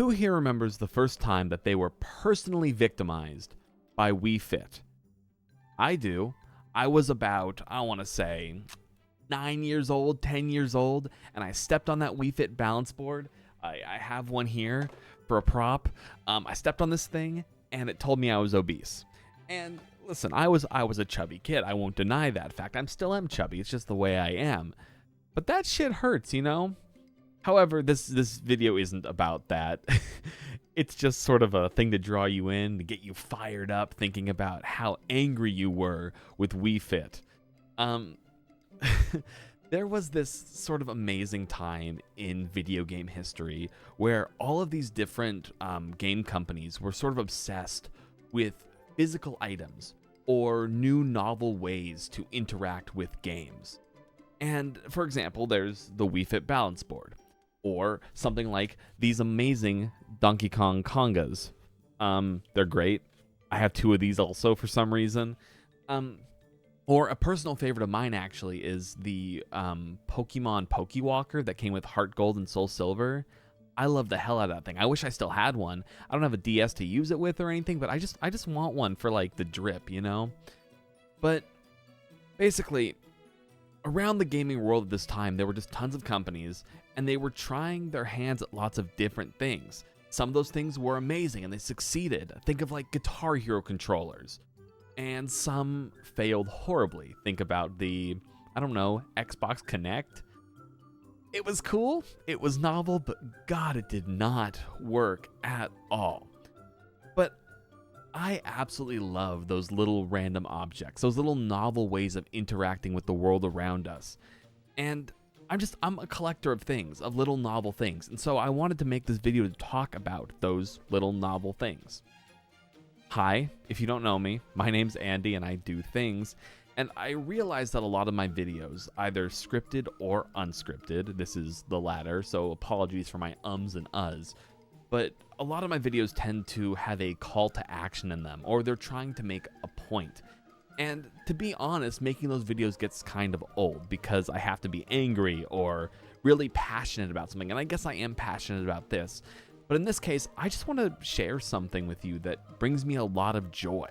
Who here remembers the first time that they were personally victimized by Wii Fit? I do. I was about, I want to say, 9 years old, 10 years old, and I stepped on that Wii Fit Balance Board. I have one here for a prop. I stepped on this thing, and it told me I was obese. And listen, I was a chubby kid. I won't deny that fact. I still am chubby. It's just the way I am. But that shit hurts, you know? However, this video isn't about that. It's just sort of a thing to draw you in, to get you fired up, thinking about how angry you were with Wii Fit. There was this sort of amazing time in video game history where all of these different game companies were sort of obsessed with physical items or new novel ways to interact with games. And for example, there's the Wii Fit Balance Board, or something like these amazing Donkey Kong Kongas. They're great. I have 2 of these also for some reason. Or a personal favorite of mine actually is the Pokemon Pokewalker that came with Heart Gold and Soul Silver. I love the hell out of that thing. I wish I still had one. I don't have a DS to use it with or anything, but I just want one for like the drip, you know? But basically, around the gaming world at this time, there were just tons of companies, and they were trying their hands at lots of different things. Some of those things were amazing, and they succeeded. Think of like Guitar Hero controllers. And some failed horribly. Think about the, I don't know, Xbox Kinect. It was cool, it was novel, but God, it did not work at all. But I absolutely love those little random objects, those little novel ways of interacting with the world around us. And I'm a collector of things, of little novel things. And so I wanted to make this video to talk about those little novel things. Hi, if you don't know me, my name's Andy and I do things. And I realize that a lot of my videos, either scripted or unscripted, this is the latter, so apologies for my ums and uhs, but a lot of my videos tend to have a call to action in them, or they're trying to make a point. And to be honest, making those videos gets kind of old because I have to be angry or really passionate about something, and I guess I am passionate about this. But in this case, I just want to share something with you that brings me a lot of joy.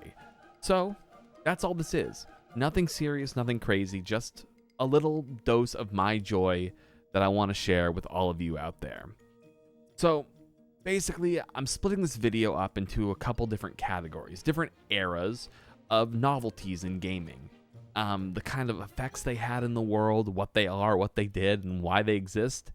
So that's all this is. Nothing serious, nothing crazy, just a little dose of my joy that I want to share with all of you out there. So basically, I'm splitting this video up into a couple different categories, different eras of novelties in gaming. The kind of effects they had in the world, what they are, what they did, and why they exist.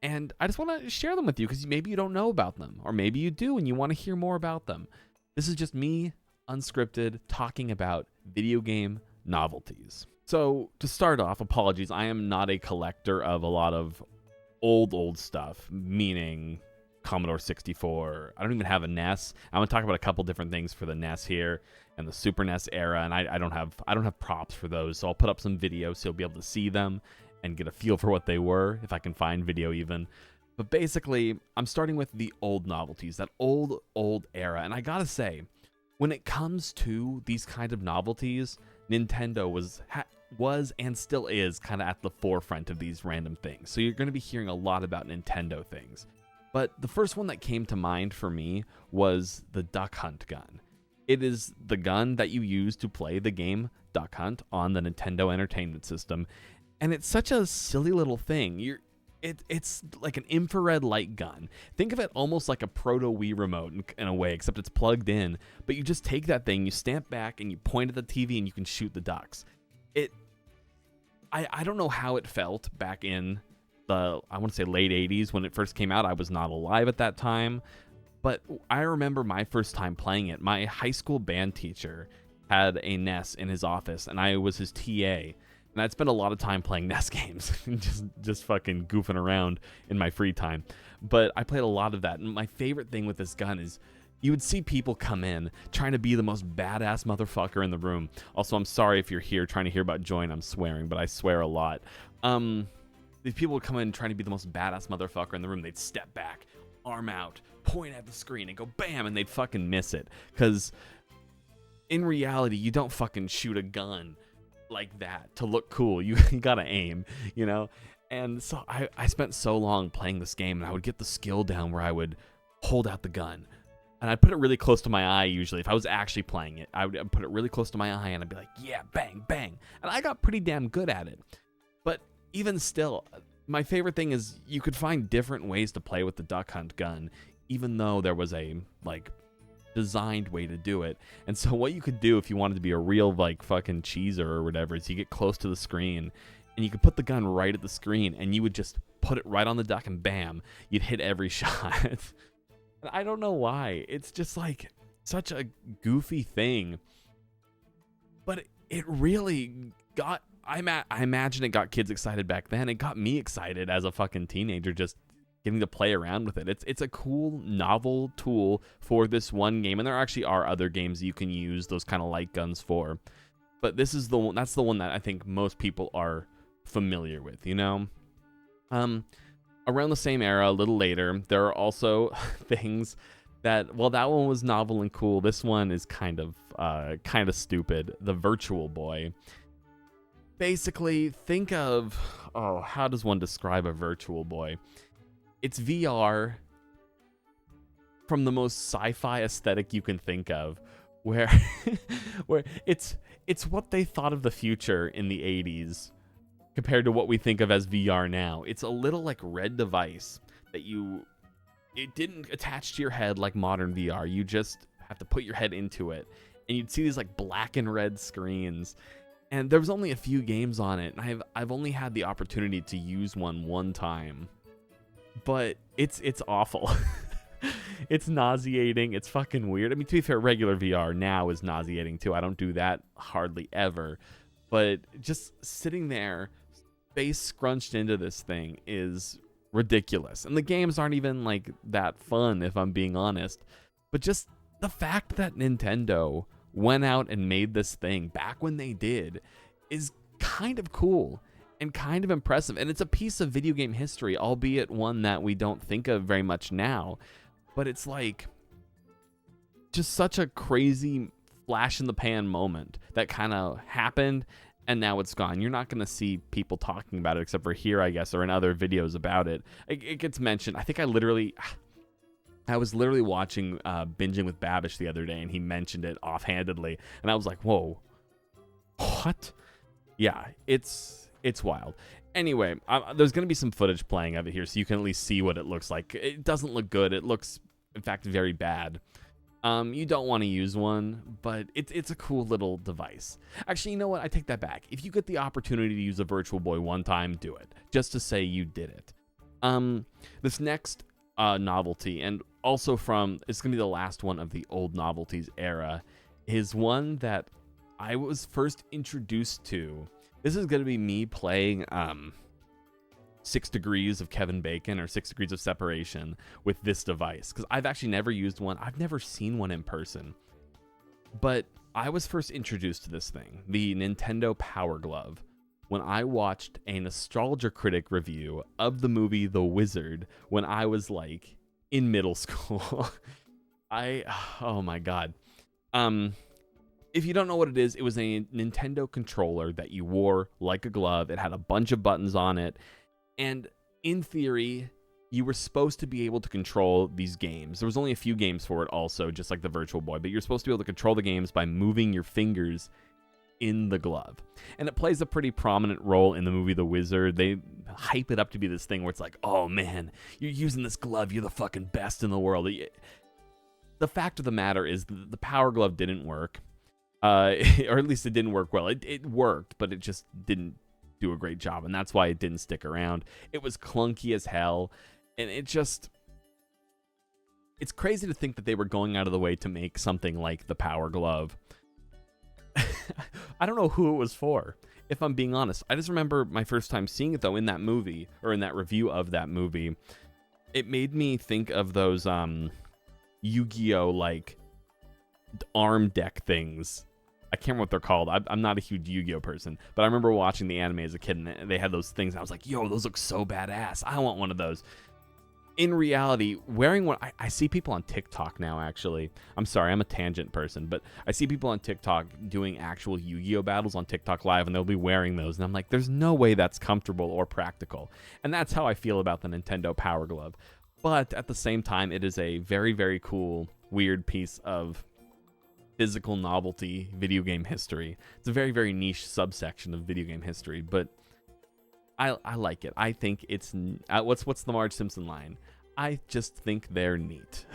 And I just want to share them with you because maybe you don't know about them, or maybe you do and you want to hear more about them. This is just me, unscripted, talking about video game novelties. So to start off, apologies, I am not a collector of a lot of old stuff, meaning Commodore 64. I don't even have a NES. I'm going to talk about a couple different things for the NES here and the Super NES era, and I don't have props for those, so I'll put up some videos so you'll be able to see them and get a feel for what they were, if I can find video even. But basically, I'm starting with the old novelties, that old era, and I gotta say, when it comes to these kind of novelties, Nintendo was and still is kind of at the forefront of these random things. So you're going to be hearing a lot about Nintendo things. But the first one that came to mind for me was the Duck Hunt gun. It is the gun that you use to play the game Duck Hunt on the Nintendo Entertainment System. And it's such a silly little thing. It's like an infrared light gun. Think of it almost like a proto Wii remote in a way, except it's plugged in. But you just take that thing, you stamp back, and you point at the TV, and you can shoot the ducks. I don't know how it felt back in the, I want to say late 80s when it first came out. I was not alive at that time. But I remember my first time playing it. My high school band teacher had a NES in his office, and I was his TA. And I'd spend a lot of time playing NES games, just fucking goofing around in my free time. But I played a lot of that. And my favorite thing with this gun is you would see people come in trying to be the most badass motherfucker in the room. Also, I'm sorry if you're here trying to hear about joy and I'm swearing, but I swear a lot. These people would come in trying to be the most badass motherfucker in the room. They'd step back, arm out, point at the screen, and go bam, and they'd fucking miss it. Because in reality, you don't fucking shoot a gun like that to look cool. You gotta aim, you know? And so I spent so long playing this game, and I would get the skill down where I would hold out the gun. And I'd put it really close to my eye usually. If I was actually playing it, I would put it really close to my eye and I'd be like, yeah, bang, bang. And I got pretty damn good at it. But even still, my favorite thing is you could find different ways to play with the duck hunt gun, even though there was a, like, designed way to do it. And so what you could do if you wanted to be a real, like, fucking cheeser or whatever is you get close to the screen and you could put the gun right at the screen and you would just put it right on the duck and bam, you'd hit every shot. And I don't know why. It's just, like, such a goofy thing. But it really got... I imagine it got kids excited back then. It got me excited as a fucking teenager just getting to play around with it. It's a cool, novel tool for this one game. And there actually are other games you can use those kind of light guns for. But this is the one, that's the one that I think most people are familiar with, you know? Around the same era, a little later, there are also things that, well, that one was novel and cool. This one is kind of stupid. The Virtual Boy. Basically, think of, how does one describe a Virtual Boy? It's VR from the most sci-fi aesthetic you can think of, where it's what they thought of the future in the 80s compared to what we think of as VR now. It's a little like red device that it didn't attach to your head like modern VR. You just have to put your head into it, and you'd see these like black and red screens. And there was only a few games on it, and I've only had the opportunity to use one time. But it's awful. It's nauseating. It's fucking weird. I mean, to be fair, regular VR now is nauseating too. I don't do that hardly ever. But just sitting there, face scrunched into this thing is ridiculous. And the games aren't even like that fun, if I'm being honest. But just the fact that Nintendo went out and made this thing back when they did is kind of cool and kind of impressive. And it's a piece of video game history, albeit one that we don't think of very much now. But it's like just such a crazy flash in the pan moment that kind of happened, and now it's gone. You're not going to see people talking about it except for here, I guess, or in other videos about it. It gets mentioned. I think I was literally watching Binging with Babish the other day, and he mentioned it offhandedly, and I was like, whoa, what? Yeah, it's wild. Anyway, there's going to be some footage playing of it here, so you can at least see what it looks like. It doesn't look good. It looks, in fact, very bad. You don't want to use one, but it's a cool little device. Actually, you know what? I take that back. If you get the opportunity to use a Virtual Boy one time, do it. Just to say you did it. This next novelty, and also it's going to be the last one of the old novelties era, is one that I was first introduced to. This is going to be me playing 6 Degrees of Kevin Bacon or 6 Degrees of Separation with this device, because I've actually never used one. I've never seen one in person. But I was first introduced to this thing, the Nintendo Power Glove, when I watched a Nostalgia Critic review of the movie The Wizard when I was like in middle school. Oh my God. If you don't know what it is, it was a Nintendo controller that you wore like a glove. It had a bunch of buttons on it. And in theory, you were supposed to be able to control these games. There was only a few games for it also, just like the Virtual Boy, but you're supposed to be able to control the games by moving your fingers in the glove. And it plays a pretty prominent role in the movie The Wizard. They hype it up to be this thing where it's like, oh man, you're using this glove, you're the fucking best in the world. The fact of the matter is the Power Glove didn't work. Or at least it didn't work well. It worked, but it just didn't do a great job, and that's why it didn't stick around. It was clunky as hell, and it's crazy to think that they were going out of the way to make something like the Power Glove. I don't know who it was for, if I'm being honest. I just remember my first time seeing it, though, in that movie, or in that review of that movie. It made me think of those Yu-Gi-Oh! Like arm deck things. I can't remember what they're called. I'm not a huge Yu-Gi-Oh! Person, but I remember watching the anime as a kid, and they had those things, and I was like, yo, those look so badass. I want one of those. In reality, wearing one, I see people on TikTok now, actually. I'm sorry, I'm a tangent person, but I see people on TikTok doing actual Yu-Gi-Oh! Battles on TikTok Live, and they'll be wearing those, and I'm like, there's no way that's comfortable or practical. And that's how I feel about the Nintendo Power Glove. But at the same time, it is a very, very cool, weird piece of physical novelty video game history. It's a very, very niche subsection of video game history, but I like it. I think it's what's the Marge Simpson line? I just think they're neat.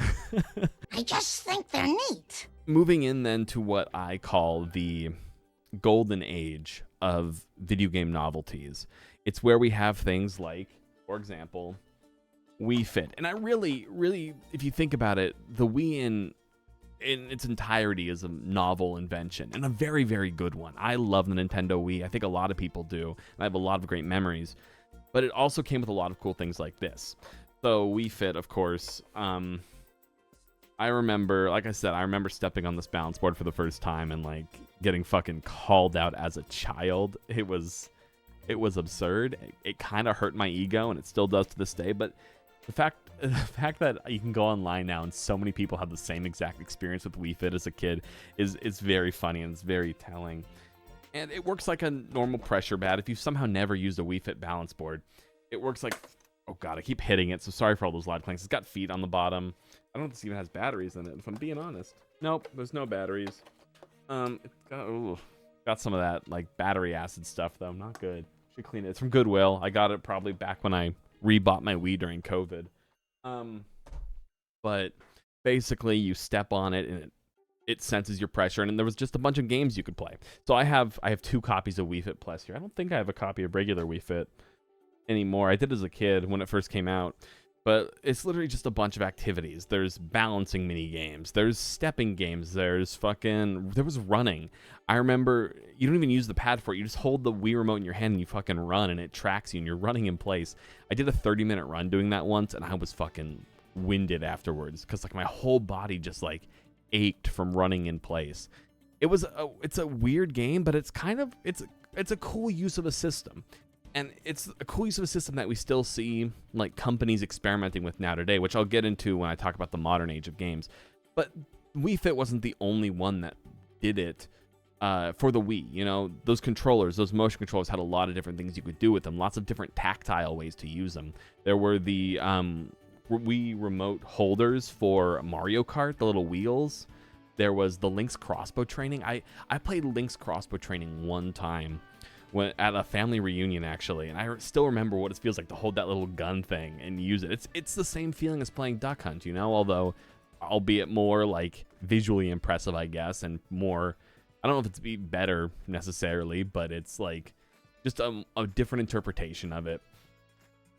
I just think they're neat. Moving in then to what I call the golden age of video game novelties. It's where we have things like, for example, Wii Fit. And I really, if you think about it, the Wii in its entirety is a novel invention, and a very, very good one. I love the Nintendo Wii. I think a lot of people do, and I have a lot of great memories. But it also came with a lot of cool things like this. So Wii Fit, of course, I remember, like I said, I remember stepping on this balance board for the first time and like getting fucking called out as a child. It was absurd. It kind of hurt my ego, and it still does to this day. But the fact that you can go online now and so many people have the same exact experience with Wii Fit as a kid is very funny, and it's very telling. And it works like a normal pressure pad. If you've somehow never used a Wii Fit balance board, it works like, oh god, I keep hitting it, so sorry for all those loud clanks. It's got feet on the bottom. I don't know if this even has batteries in it, if I'm being honest. Nope, there's no batteries. It's got some of that like battery acid stuff though. Not good. Should clean it. It's from Goodwill. I got it probably back when I rebought my Wii during COVID. But basically you step on it and it senses your pressure, and there was just a bunch of games you could play. So I have 2 copies of Wii Fit Plus here. I don't think I have a copy of regular Wii Fit anymore. I did as a kid when it first came out. But it's literally just a bunch of activities. There's balancing mini games. There's stepping games. There was running. I remember you don't even use the pad for it. You just hold the Wii remote in your hand and you fucking run, and it tracks you and you're running in place. I did a 30-minute run doing that once, and I was fucking winded afterwards because like my whole body just like ached from running in place. It's a weird game, but it's a cool use of a system. And it's a cool use of a system that we still see like companies experimenting with now today, which I'll get into when I talk about the modern age of games. But Wii Fit wasn't the only one that did it for the Wii. You know, those controllers, those motion controllers had a lot of different things you could do with them, lots of different tactile ways to use them. There were the Wii remote holders for Mario Kart, the little wheels. There was the Link's crossbow training. I played Link's crossbow training one time at a family reunion, actually, and I still remember what it feels like to hold that little gun thing and use it. It's the same feeling as playing Duck Hunt, you know, although albeit more like visually impressive, I guess, and more, I don't know if it's be better necessarily, but it's like just a different interpretation of it.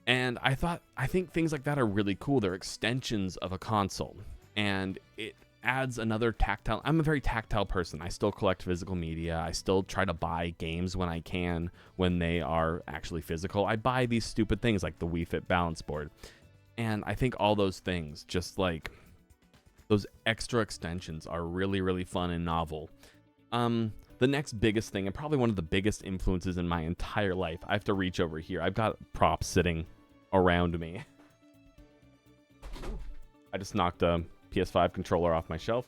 And I think things like that are really cool. They're extensions of a console, and it adds another tactile. I'm a very tactile person. I still collect physical media. I still try to buy games when I can, when they are actually physical. I buy these stupid things like the Wii Fit Balance Board. And I think all those things, just like those extra extensions, are really, really fun and novel. The next biggest thing, and probably one of the biggest influences in my entire life, I have to reach over here. I've got props sitting around me. I just knocked a PS5 controller off my shelf.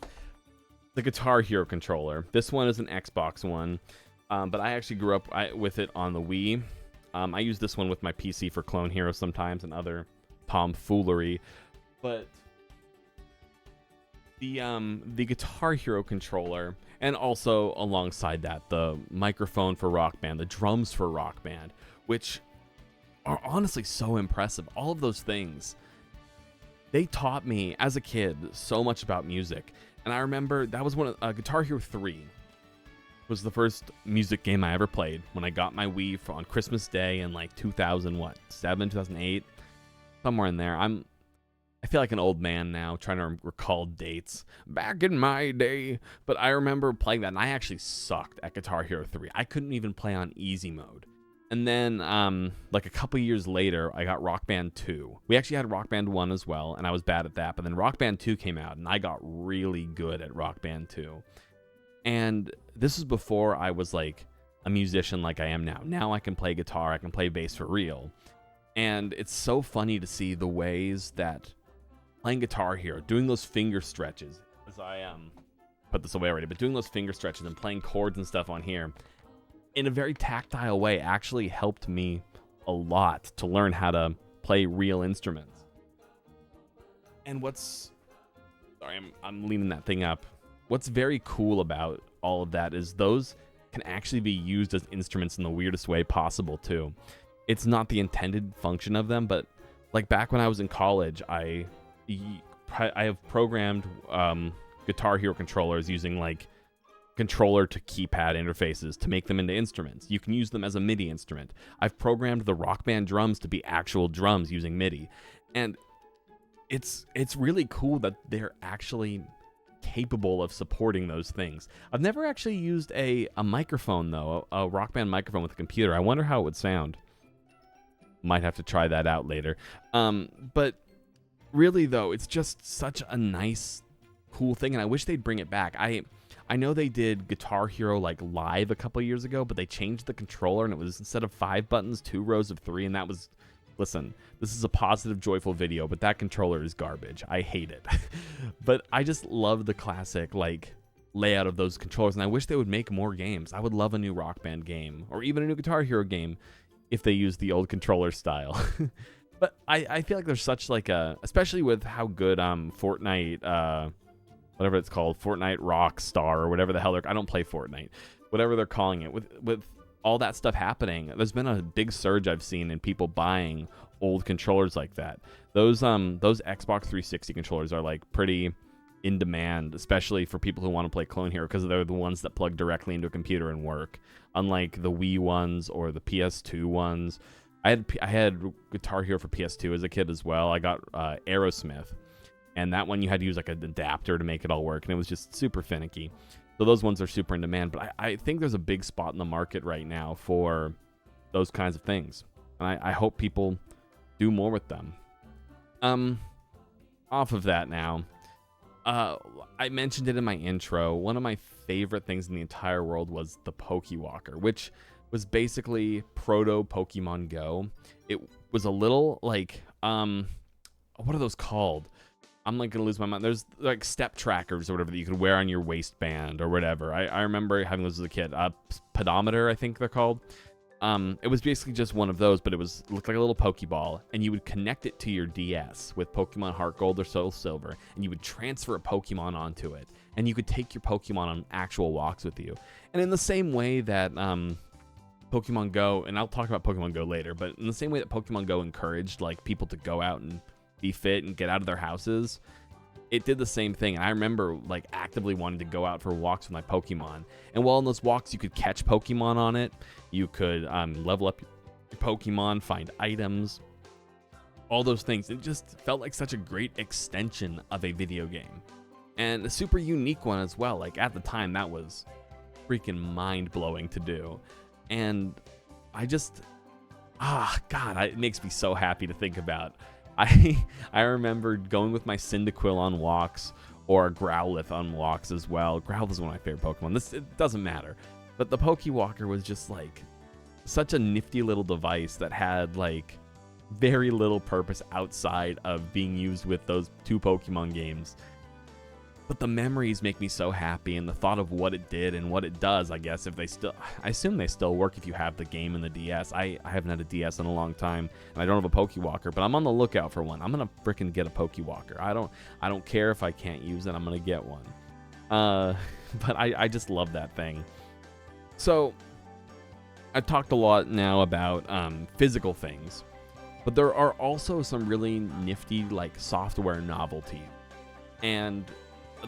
The Guitar Hero controller. This one is an Xbox one, but I actually grew up with it on the Wii. I use this one with my PC for Clone Hero sometimes and other tomfoolery. But the Guitar Hero controller, and also alongside that, the microphone for Rock Band, the drums for Rock Band, which are honestly so impressive. All of those things, they taught me as a kid so much about music. And I remember that was Guitar Hero 3 was the first music game I ever played when I got my Wii on Christmas Day in like 2007, 2008, somewhere in there. I feel like an old man now trying to recall dates back in my day, but I remember playing that, and I actually sucked at Guitar Hero 3. I couldn't even play on easy mode. And then, like a couple years later, I got Rock Band 2. We actually had Rock Band 1 as well, and I was bad at that. But then Rock Band 2 came out, and I got really good at Rock Band 2. And this is before I was like a musician like I am now. Now I can play guitar, I can play bass for real. And it's so funny to see the ways that playing Guitar Hero, doing those finger stretches, as I put this away already, but doing those finger stretches and playing chords and stuff on here, in a very tactile way, actually helped me a lot to learn how to play real instruments. And sorry, I'm leaning that thing up. What's very cool about all of that is those can actually be used as instruments in the weirdest way possible too. It's not the intended function of them, but like back when I was in college, I have programmed Guitar Hero controllers using like controller to keypad interfaces to make them into instruments. You can use them as a MIDI instrument. I've programmed the Rock Band drums to be actual drums using MIDI. And it's really cool that they're actually capable of supporting those things. I've never actually used a microphone though, a Rock Band microphone with a computer. I wonder how it would sound. Might have to try that out later. But really though, it's just such a nice, cool thing, and I wish they'd bring it back. I know they did Guitar Hero like live a couple years ago, but they changed the controller and it was, instead of 5 buttons, 2 rows of 3, and that was, listen, this is a positive, joyful video, but that controller is garbage. I hate it. But I just love the classic like layout of those controllers, and I wish they would make more games. I would love a new Rock Band game or even a new Guitar Hero game if they use the old controller style. But I feel like there's such like a, especially with how good Fortnite, whatever it's called, Fortnite Rockstar or whatever the hell I don't play Fortnite, whatever they're calling it, with all that stuff happening, there's been a big surge I've seen in people buying old controllers like that. Those Xbox 360 controllers are like pretty in demand, especially for people who want to play Clone Hero, because they're the ones that plug directly into a computer and work, unlike the Wii ones or the PS2 ones. I had Guitar Hero for PS2 as a kid as well. I got Aerosmith, and that one you had to use like an adapter to make it all work, and it was just super finicky. So those ones are super in demand, but I think there's a big spot in the market right now for those kinds of things, and I hope people do more with them. Off of that now, I mentioned it in my intro. One of my favorite things in the entire world was the Pokewalker, which was basically proto Pokemon Go. It was a little like, what are those called? I'm like gonna lose my mind. There's like step trackers or whatever that you could wear on your waistband or whatever. I remember having those as a kid. Pedometer, I think they're called. It was basically just one of those, but looked like a little Pokeball, and you would connect it to your DS with Pokemon Heart Gold or Soul Silver, and you would transfer a Pokemon onto it, and you could take your Pokemon on actual walks with you. And in the same way that Pokemon Go, and I'll talk about Pokemon Go later, but in the same way that Pokemon Go encouraged like people to go out and be fit and get out of their houses, it did the same thing. And I remember like actively wanting to go out for walks with my Pokemon. And while on those walks you could catch Pokemon on it, you could level up your Pokemon, find items, all those things. It just felt like such a great extension of a video game, and a super unique one as well. Like at the time, that was freaking mind-blowing to do. And I just, it makes me so happy to think about. I remember going with my Cyndaquil on walks, or Growlithe on walks as well. Growlithe is one of my favorite Pokemon. It doesn't matter. But the Pokewalker was just like such a nifty little device that had like very little purpose outside of being used with those 2 Pokemon games. But the memories make me so happy, and the thought of what it did and what it does, I guess, I assume they still work if you have the game in the DS. I haven't had a DS in a long time, and I don't have a Pokewalker, but I'm on the lookout for one. I'm gonna frickin' get a Pokewalker. I don't care if I can't use it. I'm gonna get one. But I just love that thing. So I've talked a lot now about physical things, but there are also some really nifty like software novelties. And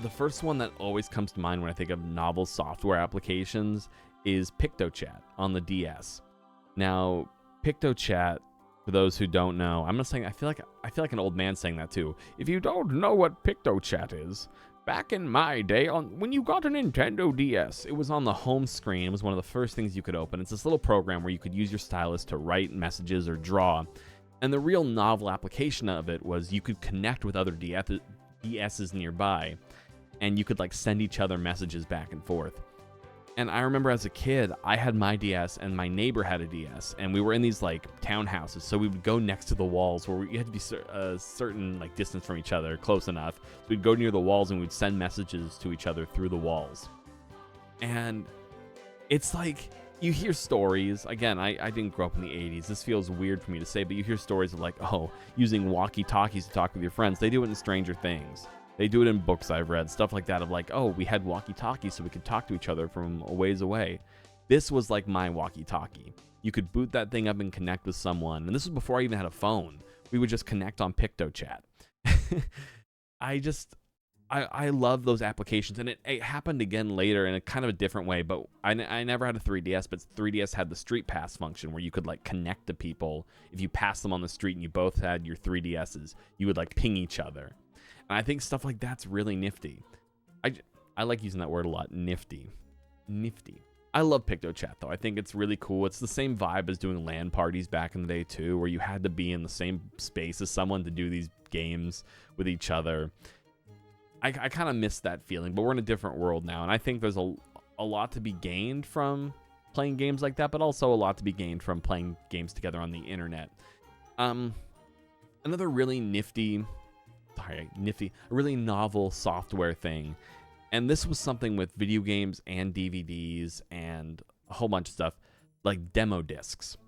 the first one that always comes to mind when I think of novel software applications is PictoChat on the DS. Now, PictoChat, for those who don't know, I'm not saying, I feel like an old man saying that too. If you don't know what PictoChat is, back in my day, when you got a Nintendo DS, it was on the home screen. It was one of the first things you could open. It's this little program where you could use your stylus to write messages or draw. And the real novel application of it was you could connect with other DSs nearby, and you could like send each other messages back and forth. And I remember as a kid, I had my DS and my neighbor had a DS, and we were in these like townhouses, so we would go next to the walls where we had to be a certain like distance from each other, close enough. So we'd go near the walls and we'd send messages to each other through the walls. And it's like you hear stories. Again, I didn't grow up in the 80s. This feels weird for me to say, but you hear stories of like, oh, using walkie-talkies to talk with your friends. They do it in Stranger Things. They do it in books I've read, stuff like that of like, oh, we had walkie-talkies so we could talk to each other from a ways away. This was like my walkie-talkie. You could boot that thing up and connect with someone. And this was before I even had a phone. We would just connect on PictoChat. I love those applications, and it happened again later in a kind of a different way, but I never had a 3DS, but 3DS had the Street Pass function where you could like connect to people. If you passed them on the street and you both had your 3DSs, you would like ping each other. And I think stuff like that's really nifty. I like using that word a lot, nifty. I love PictoChat, though. I think it's really cool. It's the same vibe as doing LAN parties back in the day, too, where you had to be in the same space as someone to do these games with each other. I kind of miss that feeling, but we're in a different world now, and I think there's a lot to be gained from playing games like that, but also a lot to be gained from playing games together on the internet. Another really a really novel software thing, and this was something with video games and DVDs and a whole bunch of stuff, like demo discs.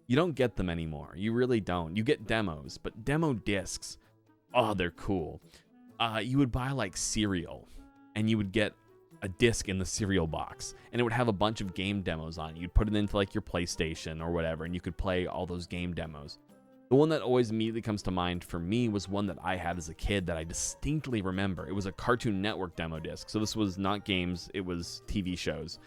You don't get them anymore. You really don't. You get demos, but demo discs, oh, they're cool. You would buy like cereal, and you would get a disc in the cereal box, and it would have a bunch of game demos on it. You'd put it into like your PlayStation or whatever, and you could play all those game demos. The one that always immediately comes to mind for me was one that I had as a kid that I distinctly remember. It was a Cartoon Network demo disc. So this was not games, it was TV shows.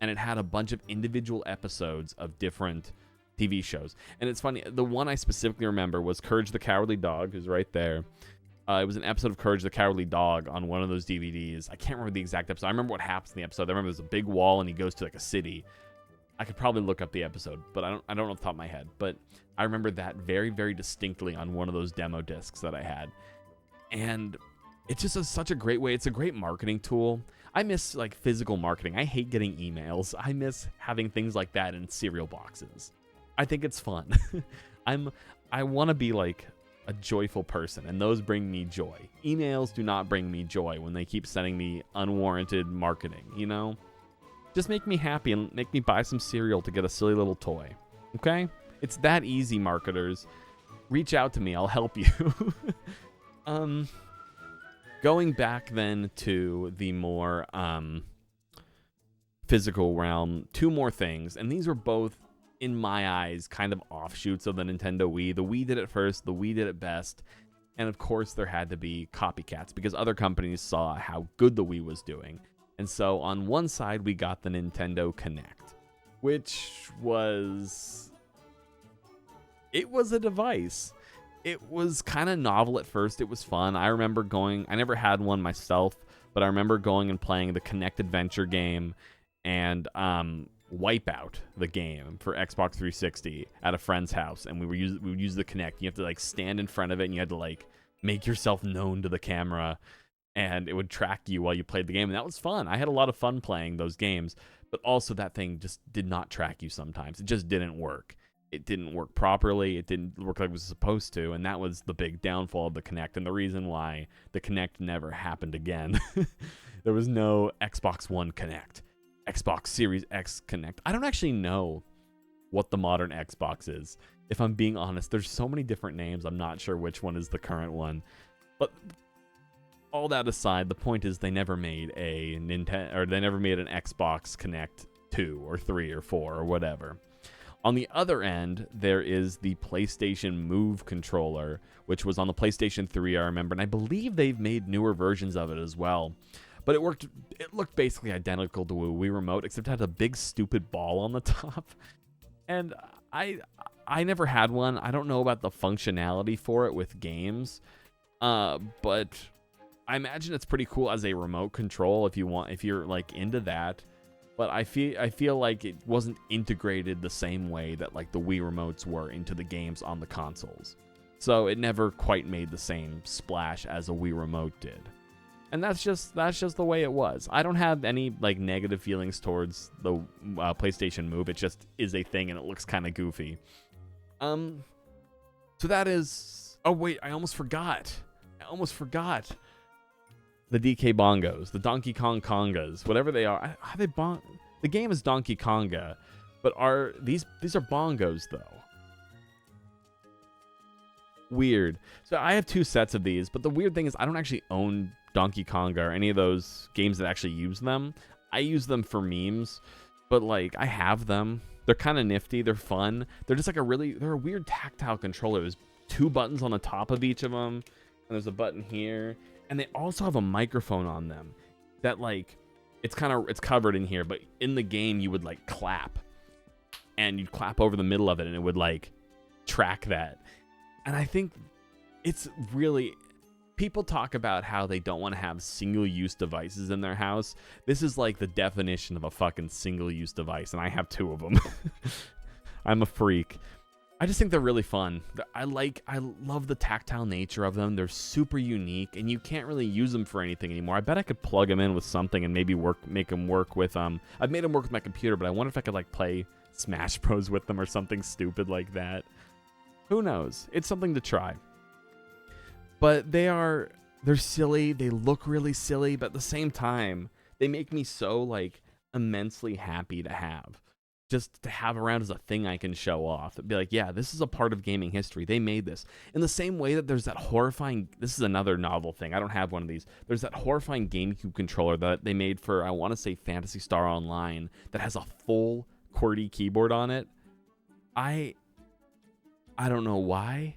And it had a bunch of individual episodes of different TV shows. And it's funny, the one I specifically remember was Courage the Cowardly Dog, who's right there. It was an episode of Courage the Cowardly Dog on one of those DVDs. I can't remember the exact episode. I remember what happens in the episode. I remember there's a big wall and he goes to like a city. I could probably look up the episode, but I don't know off the top of my head. But I remember that very, very distinctly on one of those demo discs that I had. And it's just such a great way. It's a great marketing tool. I miss like physical marketing. I hate getting emails. I miss having things like that in cereal boxes. I think it's fun. I want to be like a joyful person, and those bring me joy. Emails do not bring me joy when they keep sending me unwarranted marketing, you know? Just make me happy and make me buy some cereal to get a silly little toy. Okay? It's that easy, marketers. Reach out to me. I'll help you. Going back then to the more physical realm, two more things. And these were both, in my eyes, kind of offshoots of the Nintendo Wii. The Wii did it first. The Wii did it best. And of course, there had to be copycats because other companies saw how good the Wii was doing. And so on one side, we got the Nintendo Kinect, which was... It was a device. It was kind of novel at first. It was fun. I remember going... I never had one myself, but I remember going and playing the Kinect Adventure game and Wipeout, the game for Xbox 360 at a friend's house. And we would use the Kinect. You have to like stand in front of it, and you had to like make yourself known to the camera. And it would track you while you played the game. And that was fun. I had a lot of fun playing those games. But also that thing just did not track you sometimes. It just didn't work. It didn't work properly. It didn't work like it was supposed to. And that was the big downfall of the Kinect. And the reason why the Kinect never happened again. There was no Xbox One Kinect. Xbox Series X Kinect. I don't actually know what the modern Xbox is. If I'm being honest, there's so many different names. I'm not sure which one is the current one. But... all that aside, the point is they never made a Nintendo, or they never made an Xbox Kinect 2 or 3 or 4 or whatever. On the other end, there is the PlayStation Move controller, which was on the PlayStation 3, I remember, and I believe they've made newer versions of it as well. But it looked basically identical to a Wii Remote, except it had a big stupid ball on the top. And I never had one. I don't know about the functionality for it with games, but I imagine it's pretty cool as a remote control if you're like into that. But I feel like it wasn't integrated the same way that like the Wii remotes were into the games on the consoles. So it never quite made the same splash as a Wii remote did. And that's just the way it was. I don't have any like negative feelings towards the PlayStation Move. It just is a thing and it looks kind of goofy. So that is... Oh wait, I almost forgot. The DK Bongos, the Donkey Kong Congas, whatever they are. The game is Donkey Konga, But these are bongos though. Weird. So I have 2 sets of these, but the weird thing is I don't actually own Donkey Kong or any of those games that actually use them. I use them for memes, but like I have them. They're kind of nifty. They're fun. They're just like they're a weird tactile controller. There's 2 buttons on the top of each of them, and there's a button here, and they also have a microphone on them that like it's covered in here, but in the game you would like clap, and you'd clap over the middle of it, and it would like track that. And I think it's really, people talk about how they don't want to have single-use devices in their house. This is like the definition of a fucking single-use device, and I have 2 of them. I'm a freak. I just think they're really fun. I love the tactile nature of them. They're super unique, and you can't really use them for anything anymore. I bet I could plug them in with something and maybe make them work with I've made them work with my computer, but I wonder if I could like play Smash Bros with them or something stupid like that. Who knows? It's something to try. But they're silly. They look really silly, but at the same time, they make me so like immensely happy to have. Just to have around as a thing I can show off. It'd be like, yeah, this is a part of gaming history. They made this. In the same way that there's that horrifying, this is another novel thing. I don't have one of these. There's that horrifying GameCube controller that they made for, I want to say, Phantasy Star Online that has a full QWERTY keyboard on it. I don't know why.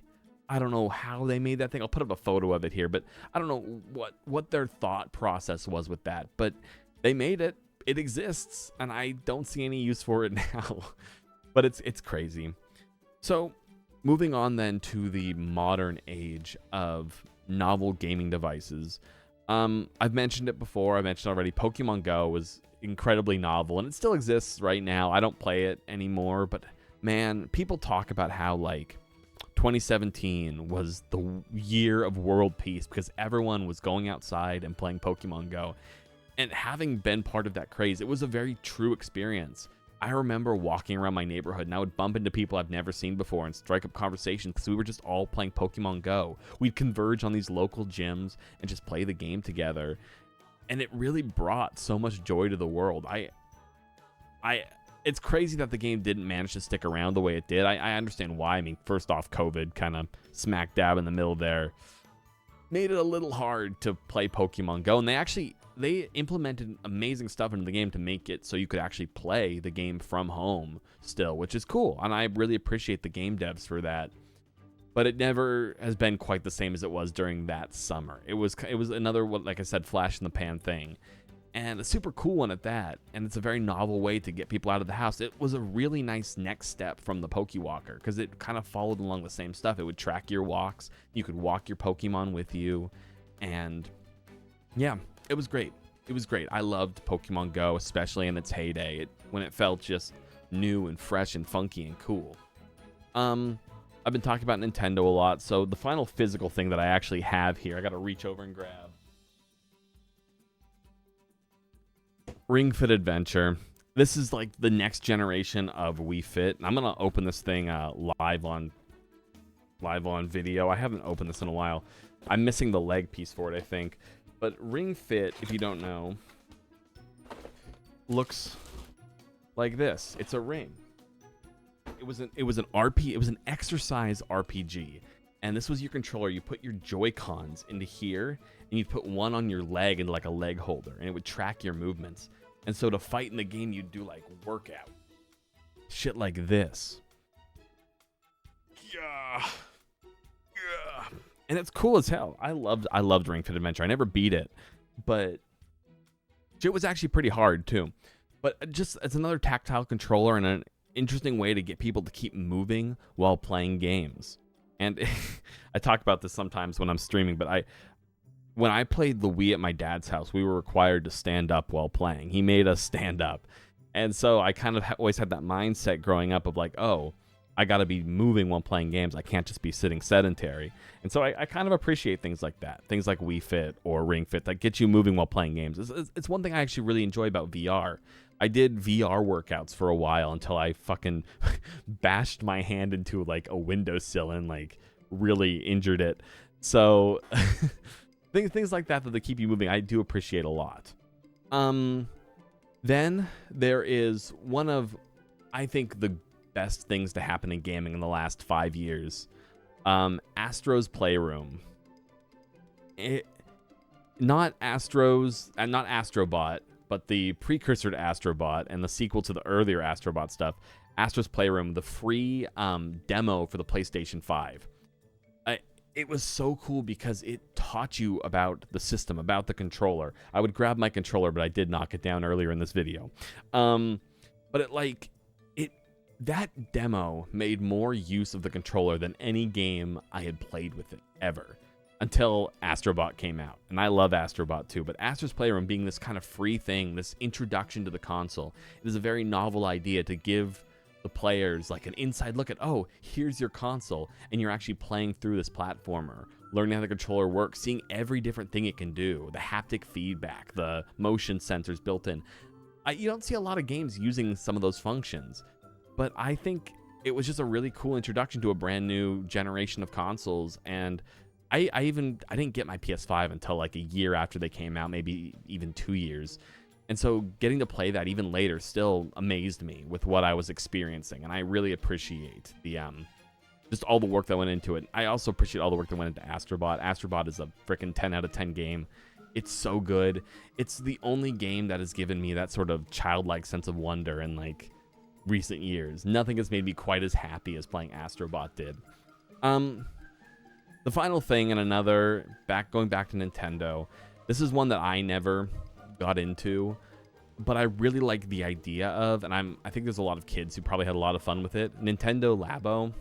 I don't know how they made that thing. I'll put up a photo of it here, but I don't know what their thought process was with that. But they made it. It exists, and I don't see any use for it now. But it's crazy. So moving on then to the modern age of novel gaming devices. I've mentioned it before. I mentioned already Pokemon Go was incredibly novel, and it still exists right now. I don't play it anymore, but man, people talk about how like 2017 was the year of world peace because everyone was going outside and playing Pokemon Go. And having been part of that craze, it was a very true experience. I remember walking around my neighborhood and I would bump into people I've never seen before and strike up conversations because we were just all playing Pokemon Go. We'd converge on these local gyms and just play the game together. And it really brought so much joy to the world. It's crazy that the game didn't manage to stick around the way it did. I understand why. I mean, first off, COVID kind of smack dab in the middle there made it a little hard to play Pokemon Go. And they implemented amazing stuff into the game to make it so you could actually play the game from home still, which is cool. And I really appreciate the game devs for that. But it never has been quite the same as it was during that summer. It was another, like I said, flash in the pan thing. And a super cool one at that. And it's a very novel way to get people out of the house. It was a really nice next step from the Pokewalker because it kind of followed along the same stuff. It would track your walks. You could walk your Pokemon with you. And yeah, it was great. It was great. I loved Pokemon Go, especially in its heyday, when it felt just new and fresh and funky and cool. I've been talking about Nintendo a lot, so the final physical thing that I actually have here, I got to reach over and grab. Ring Fit Adventure. This is like the next generation of Wii Fit. I'm gonna open this thing live on video. I haven't opened this in a while. I'm missing the leg piece for it, I think. But Ring Fit, if you don't know, looks like this. It's a ring. It was an exercise RPG. And this was your controller. You put your Joy-Cons into here, and you put one on your leg into like a leg holder, and it would track your movements. And so to fight in the game, you'd do like workout. Shit like this. Yeah. Yeah. And it's cool as hell. I loved Ring Fit Adventure. I never beat it, but it was actually pretty hard too. But just it's another tactile controller and an interesting way to get people to keep moving while playing games. And I talk about this sometimes when I'm streaming, but when I played the Wii at my dad's house, we were required to stand up while playing. He made us stand up. And so I kind of always had that mindset growing up of like, oh, I got to be moving while playing games. I can't just be sitting sedentary. And so I kind of appreciate things like that. Things like Wii Fit or Ring Fit that get you moving while playing games. It's one thing I actually really enjoy about VR. I did VR workouts for a while until I fucking bashed my hand into like a windowsill and like really injured it. So things like that they keep you moving, I do appreciate a lot. Then there is one of, I think, the best things to happen in gaming in the last 5 years. Astro's Playroom. Not Astrobot, but the precursor to Astrobot and the sequel to the earlier Astrobot stuff, Astro's Playroom, the free demo for the PlayStation 5. It was so cool because it taught you about the system, about the controller. I would grab my controller, but I did knock it down earlier in this video. But that demo made more use of the controller than any game I had played with it ever, until Astrobot came out. And I love Astrobot too, but Astro's Playroom being this kind of free thing, this introduction to the console, it is a very novel idea to give the players like an inside look at, oh, here's your console, and you're actually playing through this platformer, learning how the controller works, seeing every different thing it can do, the haptic feedback, the motion sensors built in. You don't see a lot of games using some of those functions, but I think it was just a really cool introduction to a brand new generation of consoles. And I didn't get my PS5 until like a year after they came out, maybe even 2 years. And so getting to play that even later still amazed me with what I was experiencing. And I really appreciate the just all the work that went into it. I also appreciate all the work that went into Astrobot. Astrobot is a freaking 10 out of 10 game. It's so good. It's the only game that has given me that sort of childlike sense of wonder in like recent years. Nothing has made me quite as happy as playing Astrobot did. The final thing, and going back to Nintendo, this is one that I never got into, but I really like the idea of, and I think there's a lot of kids who probably had a lot of fun with it, Nintendo Labo,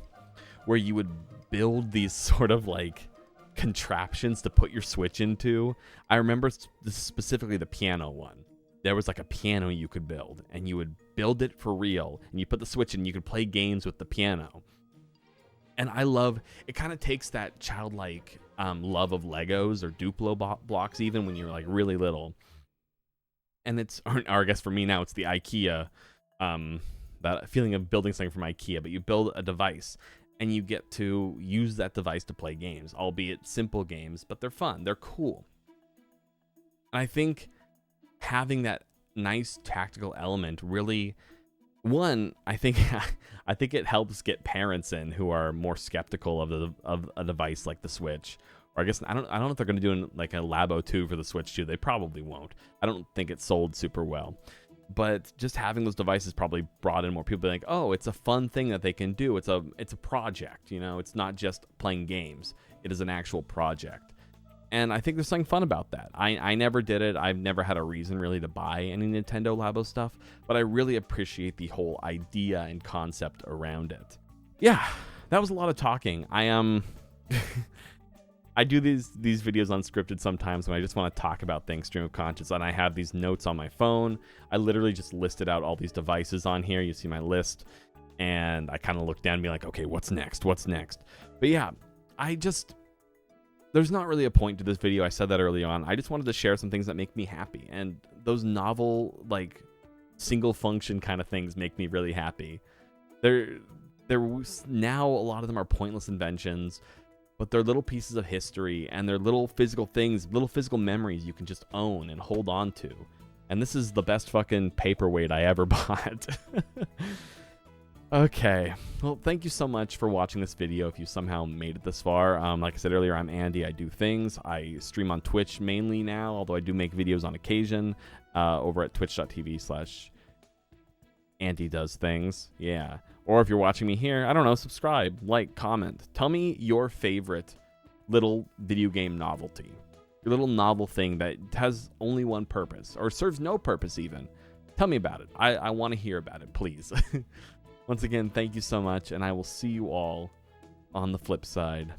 where you would build these sort of like contraptions to put your Switch into. I remember specifically the piano one. There was like a piano you could build, and you would build it for real, and you put the Switch in, and you could play games with the piano. And I love, it kind of takes that childlike love of Legos or Duplo blocks even when you're like really little. And or I guess for me now, it's the IKEA, that feeling of building something from IKEA, but you build a device and you get to use that device to play games, albeit simple games, but they're fun, they're cool. And I think having that nice tactical element really, I think it helps get parents in who are more skeptical of a device like the Switch. Or I guess I don't know if they're going to do like a Labo 2 for the Switch too. They probably won't. I don't think it sold super well. But just having those devices probably brought in more people like, oh, it's a fun thing that they can do. It's a project, you know. It's not just playing games. It is an actual project. And I think there's something fun about that. I never did it. I've never had a reason really to buy any Nintendo Labo stuff, but I really appreciate the whole idea and concept around it. Yeah, that was a lot of talking. I do these videos unscripted sometimes when I just want to talk about things stream of conscious, and I have these notes on my phone. I literally just listed out all these devices on here. You see my list, and I kind of look down and be like, okay, what's next? But yeah, there's not really a point to this video. I said that early on. I just wanted to share some things that make me happy, and those novel, like, single function kind of things make me really happy. Now a lot of them are pointless inventions, but they're little pieces of history, and they're little physical things, little physical memories you can just own and hold on to. And this is the best fucking paperweight I ever bought. Okay, well, thank you so much for watching this video if you somehow made it this far. Like I said earlier, I'm Andy. I do things. I stream on Twitch mainly now, although I do make videos on occasion over at twitch.tv/AndiDoesThings. Yeah. Or if you're watching me here, I don't know, subscribe, like, comment. Tell me your favorite little video game novelty. Your little novel thing that has only one purpose, or serves no purpose even. Tell me about it. I want to hear about it, please. Once again, thank you so much, and I will see you all on the flip side.